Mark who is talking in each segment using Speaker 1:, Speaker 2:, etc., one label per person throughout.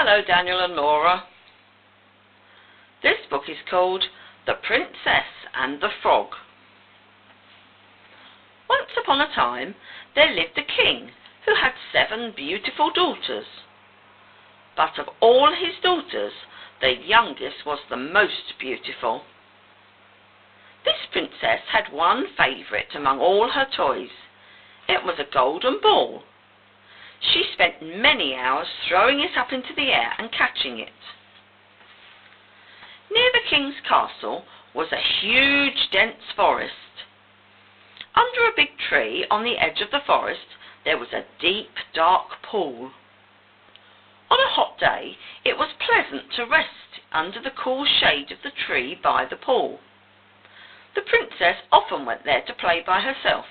Speaker 1: Hello, Daniel and Laura. This book is called The Princess and the Frog. Once upon a time, there lived a king who had 7 beautiful daughters. But of all his daughters, the youngest was the most beautiful. This princess had one favourite among all her toys. It was a golden ball. She spent many hours throwing it up into the air and catching it. Near the king's castle was a huge, dense forest. Under a big tree on the edge of the forest, there was a deep, dark pool. On a hot day, it was pleasant to rest under the cool shade of the tree by the pool. The princess often went there to play by herself.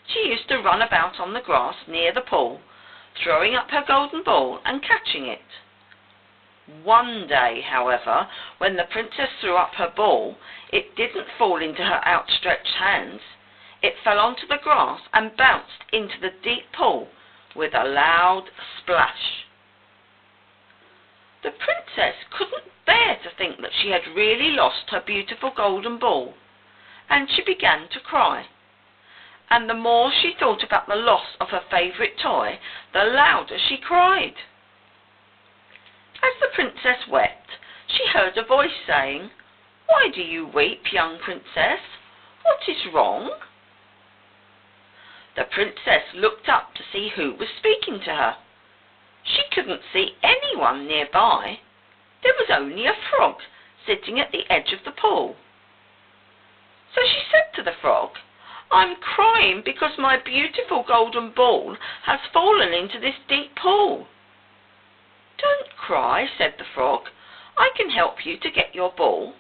Speaker 1: She used to run about on the grass near the pool, throwing up her golden ball and catching it. One day, however, when the princess threw up her ball, it didn't fall into her outstretched hands. It fell onto the grass and bounced into the deep pool with a loud splash. The princess couldn't bear to think that she had really lost her beautiful golden ball, and she began to cry. And the more she thought about the loss of her favourite toy, the louder she cried. As the princess wept, she heard a voice saying, "Why do you weep, young princess? What is wrong?" The princess looked up to see who was speaking to her. She couldn't see anyone nearby. There was only a frog sitting at the edge of the pool. So she said to the frog, "I'm crying because my beautiful golden ball has fallen into this deep pool." "Don't cry," said the frog. "I can help you to get your ball.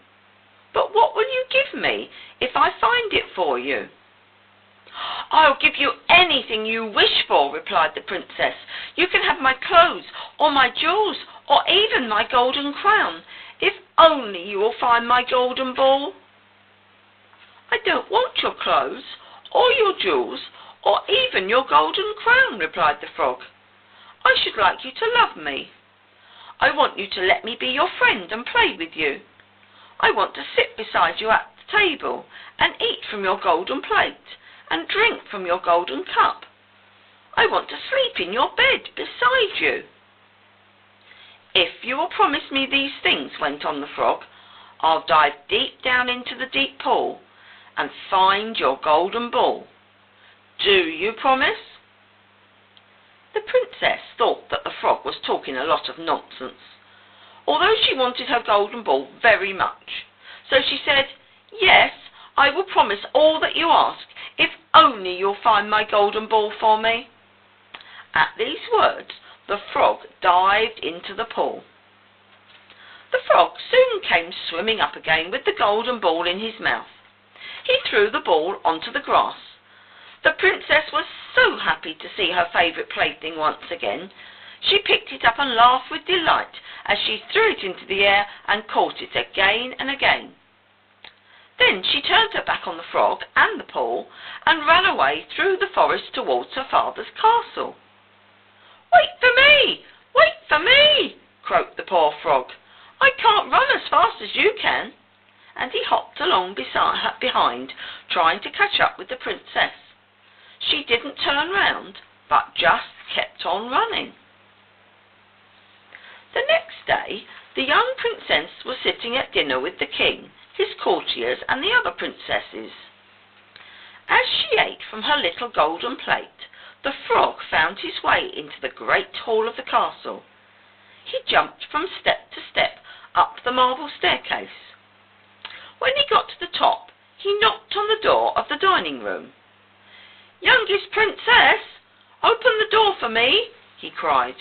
Speaker 1: But what will you give me if I find it for you?" "I'll give you anything you wish for," replied the princess. "You can have my clothes, or my jewels, or even my golden crown, if only you will find my golden ball." "I don't want your clothes, or your jewels, or even your golden crown," replied the frog. "I should like you to love me. I want you to let me be your friend and play with you. I want to sit beside you at the table and eat from your golden plate and drink from your golden cup. I want to sleep in your bed beside you." "If you will promise me these things," went on the frog, "I'll dive deep down into the deep pool and find your golden ball. Do you promise?" The princess thought that the frog was talking a lot of nonsense, although she wanted her golden ball very much. So she said, "Yes, I will promise all that you ask, if only you'll find my golden ball for me." At these words, the frog dived into the pool. The frog soon came swimming up again with the golden ball in his mouth. He threw the ball onto the grass. The princess was so happy to see her favourite plaything once again. She picked it up and laughed with delight as she threw it into the air and caught it again and again. Then she turned her back on the frog and the pool and ran away through the forest towards her father's castle. "Wait for me! Wait for me!" croaked the poor frog. "I can't run as fast as you can." And he hopped along behind, trying to catch up with the princess. She didn't turn round, but just kept on running. The next day, the young princess was sitting at dinner with the king, his courtiers, and the other princesses. As she ate from her little golden plate, the frog found his way into the great hall of the castle. He jumped from step to step up the marble staircase. When he got to the top, he knocked on the door of the dining room. "Youngest princess, open the door for me," he cried.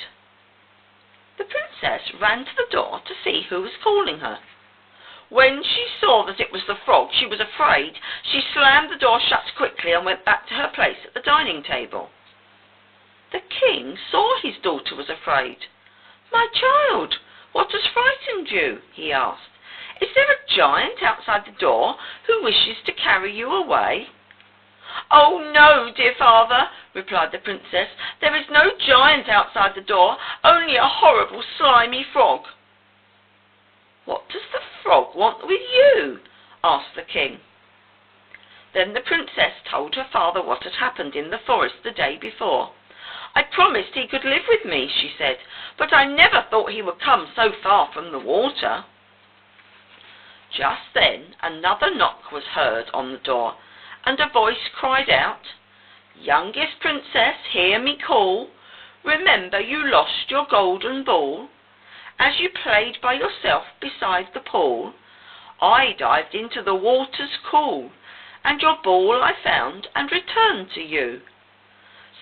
Speaker 1: The princess ran to the door to see who was calling her. When she saw that it was the frog, she was afraid. She slammed the door shut quickly and went back to her place at the dining table. The king saw his daughter was afraid. "My child, what has frightened you?" he asked. "Is there a giant outside the door who wishes to carry you away?" "Oh no, dear father," replied the princess. "There is no giant outside the door, only a horrible slimy frog." "What does the frog want with you?" asked the king. Then the princess told her father what had happened in the forest the day before. "I promised he could live with me," she said, "but I never thought he would come so far from the water." Just then another knock was heard on the door, and a voice cried out, "Youngest princess, hear me call. Remember you lost your golden ball. As you played by yourself beside the pool, I dived into the waters cool, and your ball I found and returned to you.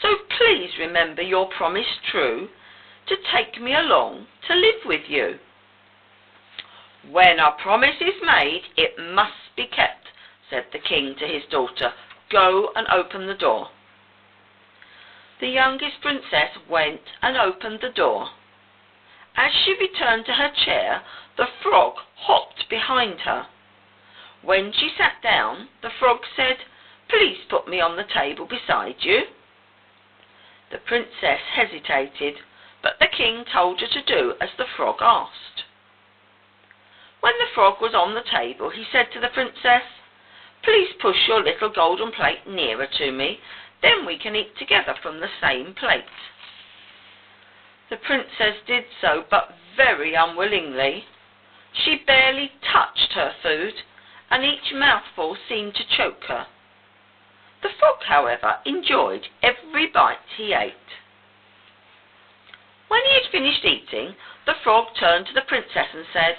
Speaker 1: So please remember your promise true, to take me along to live with you." "When a promise is made, it must be kept," said the king to his daughter. "Go and open the door." The youngest princess went and opened the door. As she returned to her chair, the frog hopped behind her. When she sat down, the frog said, "Please put me on the table beside you." The princess hesitated, but the king told her to do as the frog asked. When the frog was on the table, he said to the princess, "Please push your little golden plate nearer to me, then we can eat together from the same plate." The princess did so, but very unwillingly. She barely touched her food, and each mouthful seemed to choke her. The frog, however, enjoyed every bite he ate. When he had finished eating, the frog turned to the princess and said,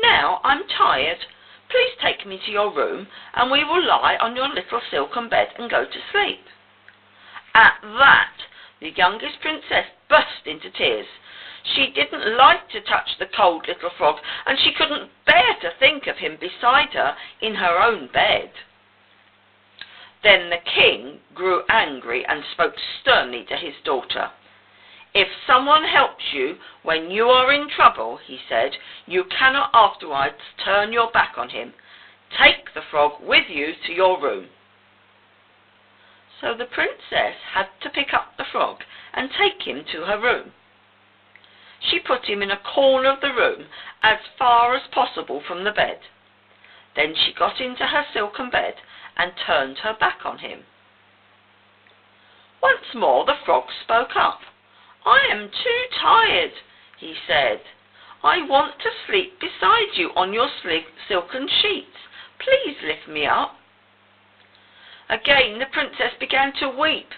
Speaker 1: "Now I'm tired. Please take me to your room, and we will lie on your little silken bed and go to sleep." At that, the youngest princess burst into tears. She didn't like to touch the cold little frog, and she couldn't bear to think of him beside her in her own bed. Then the king grew angry and spoke sternly to his daughter. "If someone helps you when you are in trouble," he said, "you cannot afterwards turn your back on him. Take the frog with you to your room." So the princess had to pick up the frog and take him to her room. She put him in a corner of the room as far as possible from the bed. Then she got into her silken bed and turned her back on him. Once more the frog spoke up. "I am too tired," he said. "I want to sleep beside you on your silken sheets. Please lift me up." Again the princess began to weep.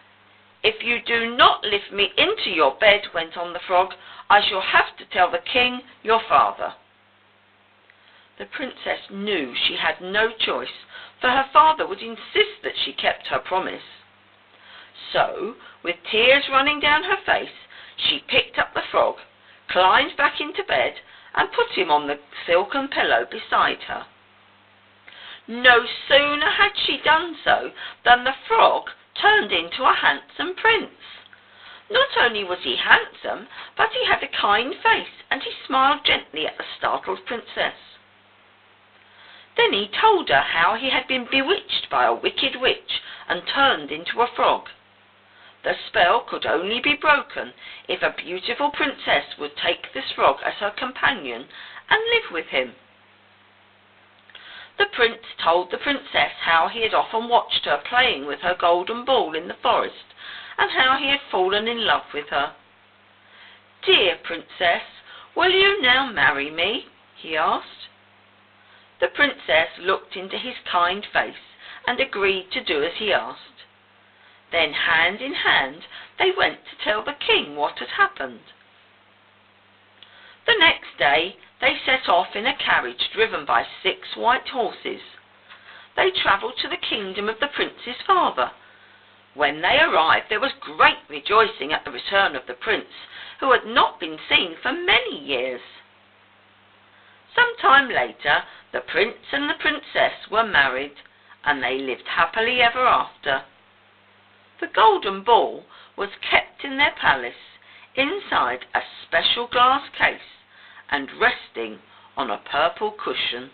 Speaker 1: "If you do not lift me into your bed," went on the frog, "I shall have to tell the king, your father." The princess knew she had no choice, for her father would insist that she kept her promise. So, with tears running down her face, she picked up the frog, climbed back into bed, and put him on the silken pillow beside her. No sooner had she done so than the frog turned into a handsome prince. Not only was he handsome, but he had a kind face, and he smiled gently at the startled princess. Then he told her how he had been bewitched by a wicked witch and turned into a frog. The spell could only be broken if a beautiful princess would take this frog as her companion and live with him. The prince told the princess how he had often watched her playing with her golden ball in the forest, and how he had fallen in love with her. "Dear princess, will you now marry me?" he asked. The princess looked into his kind face and agreed to do as he asked. Then, hand in hand, they went to tell the king what had happened. The next day they set off in a carriage driven by 6 white horses. They travelled to the kingdom of the prince's father. When they arrived, there was great rejoicing at the return of the prince, who had not been seen for many years. Some time later, the prince and the princess were married, and they lived happily ever after. The golden ball was kept in their palace, inside a special glass case, and resting on a purple cushion.